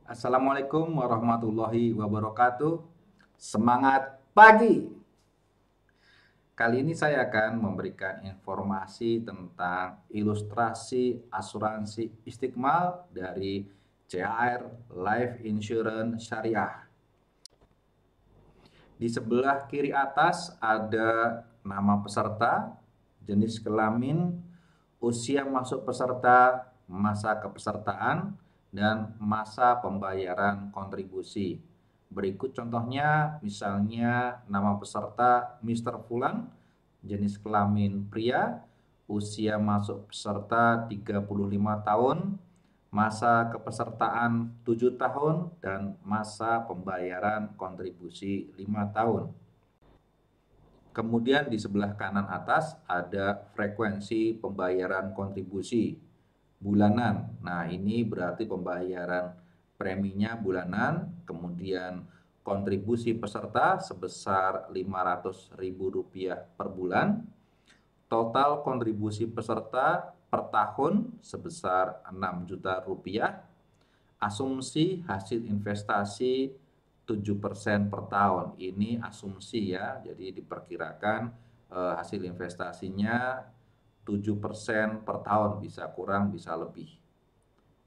Assalamualaikum warahmatullahi wabarakatuh. Semangat pagi. Kali ini saya akan memberikan informasi tentang ilustrasi asuransi Istiqmal dari CAR Life Insurance Syariah. Di sebelah kiri atas ada nama peserta, jenis kelamin, usia masuk peserta, masa kepesertaan, dan masa pembayaran kontribusi. Berikut contohnya, misalnya nama peserta Mr. Fulan, jenis kelamin pria, usia masuk peserta 35 tahun, masa kepesertaan 7 tahun, dan masa pembayaran kontribusi 5 tahun. Kemudian di sebelah kanan atas ada frekuensi pembayaran kontribusi bulanan. Nah, ini berarti pembayaran preminya bulanan, kemudian kontribusi peserta sebesar Rp500.000 per bulan. Total kontribusi peserta per tahun sebesar Rp6 juta. Asumsi hasil investasi 7% per tahun. Ini asumsi ya, jadi diperkirakan hasil investasinya 7% per tahun, bisa kurang bisa lebih.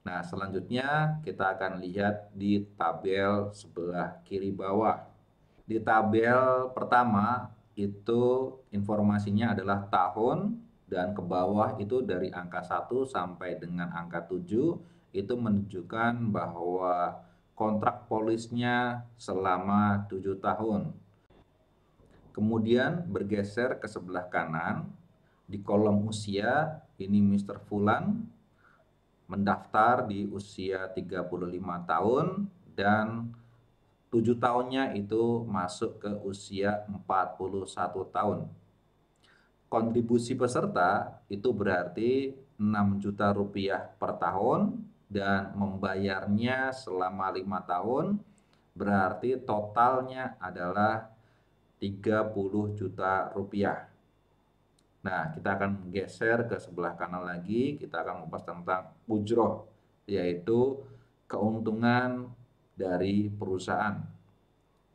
Nah, selanjutnya kita akan lihat di tabel sebelah kiri bawah. Di tabel pertama itu informasinya adalah tahun, dan ke bawah itu dari angka 1 sampai dengan angka 7 itu menunjukkan bahwa kontrak polisnya selama 7 tahun. Kemudian bergeser ke sebelah kanan, di kolom usia, ini Mr. Fulan mendaftar di usia 35 tahun dan 7 tahunnya itu masuk ke usia 41 tahun. Kontribusi peserta itu berarti Rp6 juta per tahun dan membayarnya selama 5 tahun, berarti totalnya adalah Rp30 juta. Nah, kita akan geser ke sebelah kanan lagi, kita akan membahas tentang ujroh, yaitu keuntungan dari perusahaan.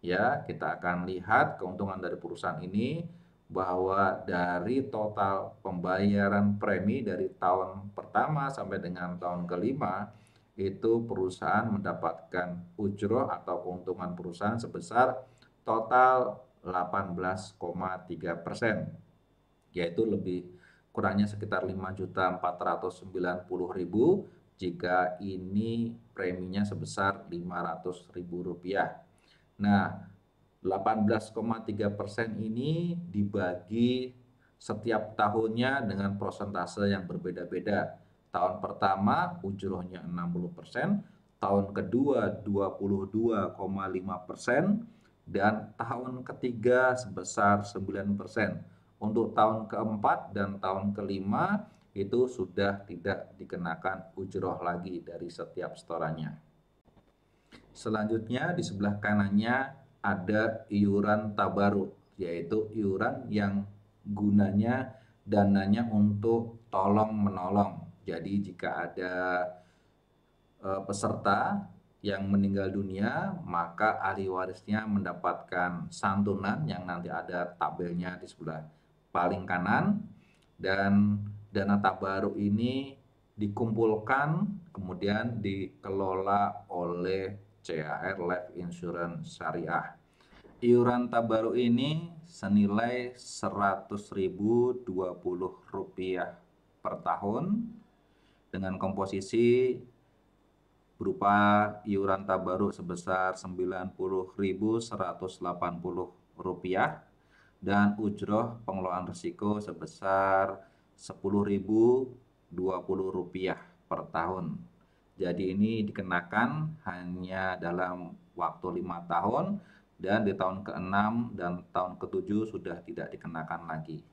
Ya, kita akan lihat keuntungan dari perusahaan ini bahwa dari total pembayaran premi dari tahun pertama sampai dengan tahun kelima itu perusahaan mendapatkan ujroh atau keuntungan perusahaan sebesar total 18,3%, yaitu lebih kurangnya sekitar Rp5.490.000 jika ini preminya sebesar Rp500.000. Nah, 18,3% ini dibagi setiap tahunnya dengan persentase yang berbeda-beda. Tahun pertama ujrohnya 60%, tahun kedua 22,5%, dan tahun ketiga sebesar 9%. Untuk tahun keempat dan tahun kelima itu sudah tidak dikenakan ujroh lagi dari setiap setorannya. Selanjutnya di sebelah kanannya ada iuran tabaruk, yaitu iuran yang gunanya dananya untuk tolong menolong. Jadi jika ada peserta yang meninggal dunia, maka ahli warisnya mendapatkan santunan yang nanti ada tabelnya di sebelah paling kanan, dan dana tabaruk ini dikumpulkan kemudian dikelola oleh CAR Life Insurance Syariah. Iuran tabaruk ini senilai Rp100.020 per tahun dengan komposisi berupa iuran tabaruk sebesar Rp90.180 dan ujroh pengelolaan risiko sebesar Rp10.020 per tahun. Jadi ini dikenakan hanya dalam waktu 5 tahun, dan di tahun ke-6 dan tahun ke-7 sudah tidak dikenakan lagi.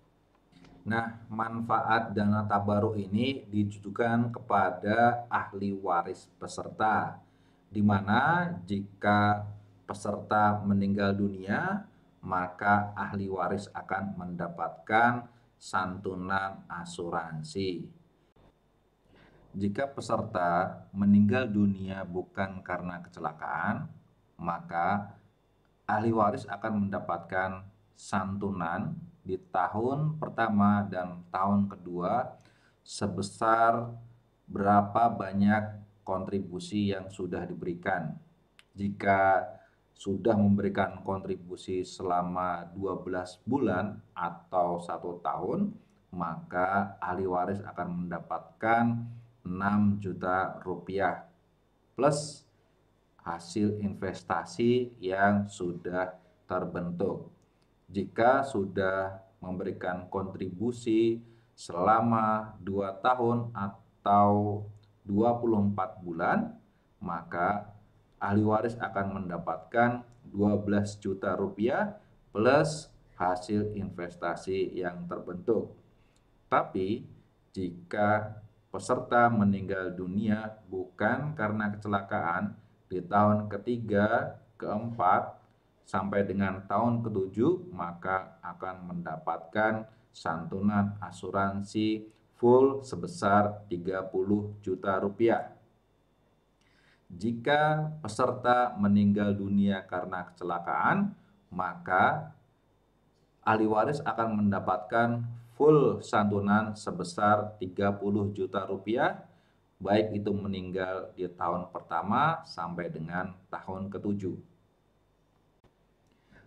Nah, manfaat dana tabaruk ini ditujukan kepada ahli waris peserta, di mana jika peserta meninggal dunia, maka ahli waris akan mendapatkan santunan asuransi. Jika peserta meninggal dunia bukan karena kecelakaan, maka ahli waris akan mendapatkan santunan di tahun pertama dan tahun kedua sebesar berapa banyak kontribusi yang sudah diberikan. Jika sudah memberikan kontribusi selama 12 bulan atau 1 tahun, maka ahli waris akan mendapatkan 6 juta rupiah plus hasil investasi yang sudah terbentuk. Jika sudah memberikan kontribusi selama 2 tahun atau 24 bulan, maka ahli waris akan mendapatkan 12 juta rupiah plus hasil investasi yang terbentuk. Tapi jika peserta meninggal dunia bukan karena kecelakaan di tahun ketiga, keempat, sampai dengan tahun ketujuh, maka akan mendapatkan santunan asuransi full sebesar 30 juta rupiah. Jika peserta meninggal dunia karena kecelakaan, maka ahli waris akan mendapatkan full santunan sebesar 30 juta rupiah, baik itu meninggal di tahun pertama sampai dengan tahun ketujuh.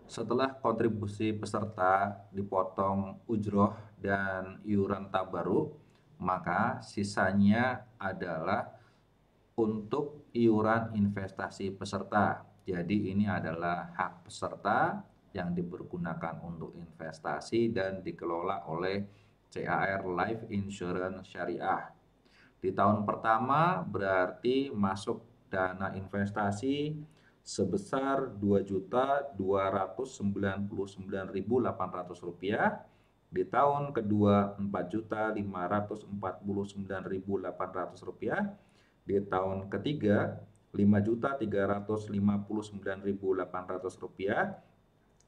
Setelah kontribusi peserta dipotong ujroh dan iuran tabaruk, maka sisanya adalah untuk iuran investasi peserta. Jadi ini adalah hak peserta yang dipergunakan untuk investasi dan dikelola oleh CAR Life Insurance Syariah. Di tahun pertama berarti masuk dana investasi sebesar Rp2.299.800. Di tahun kedua Rp4.549.800. Di tahun ketiga Rp5.359.800.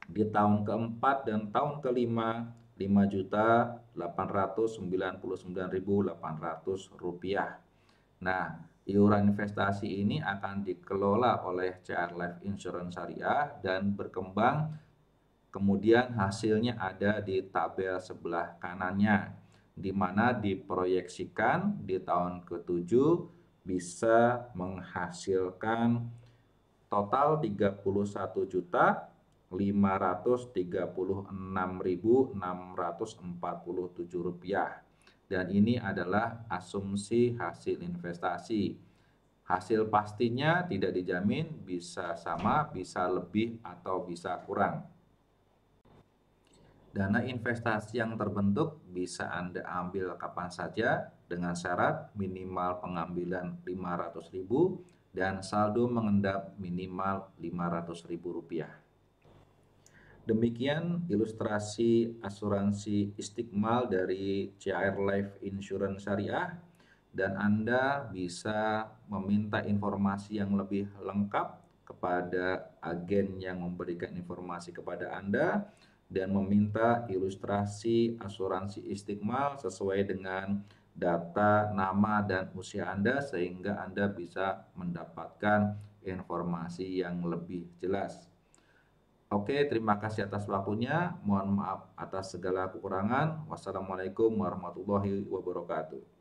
Di tahun keempat dan tahun kelima Rp5.899.800. Nah, iuran investasi ini akan dikelola oleh CR Life Insurance Syariah dan berkembang. Kemudian hasilnya ada di tabel sebelah kanannya, di mana diproyeksikan di tahun ke-7 bisa menghasilkan total Rp536.647. Dan ini adalah asumsi hasil investasi. Hasil pastinya tidak dijamin, bisa sama, bisa lebih, atau bisa kurang. Dana investasi yang terbentuk bisa Anda ambil kapan saja dengan syarat minimal pengambilan Rp500.000 dan saldo mengendap minimal Rp500.000. Demikian ilustrasi asuransi Istiqmal dari CAR Life Insurance Syariah, dan Anda bisa meminta informasi yang lebih lengkap kepada agen yang memberikan informasi kepada Anda dan meminta ilustrasi asuransi Istiqmal sesuai dengan data, nama, dan usia Anda sehingga Anda bisa mendapatkan informasi yang lebih jelas. Oke, terima kasih atas waktunya. Mohon maaf atas segala kekurangan. Wassalamualaikum warahmatullahi wabarakatuh.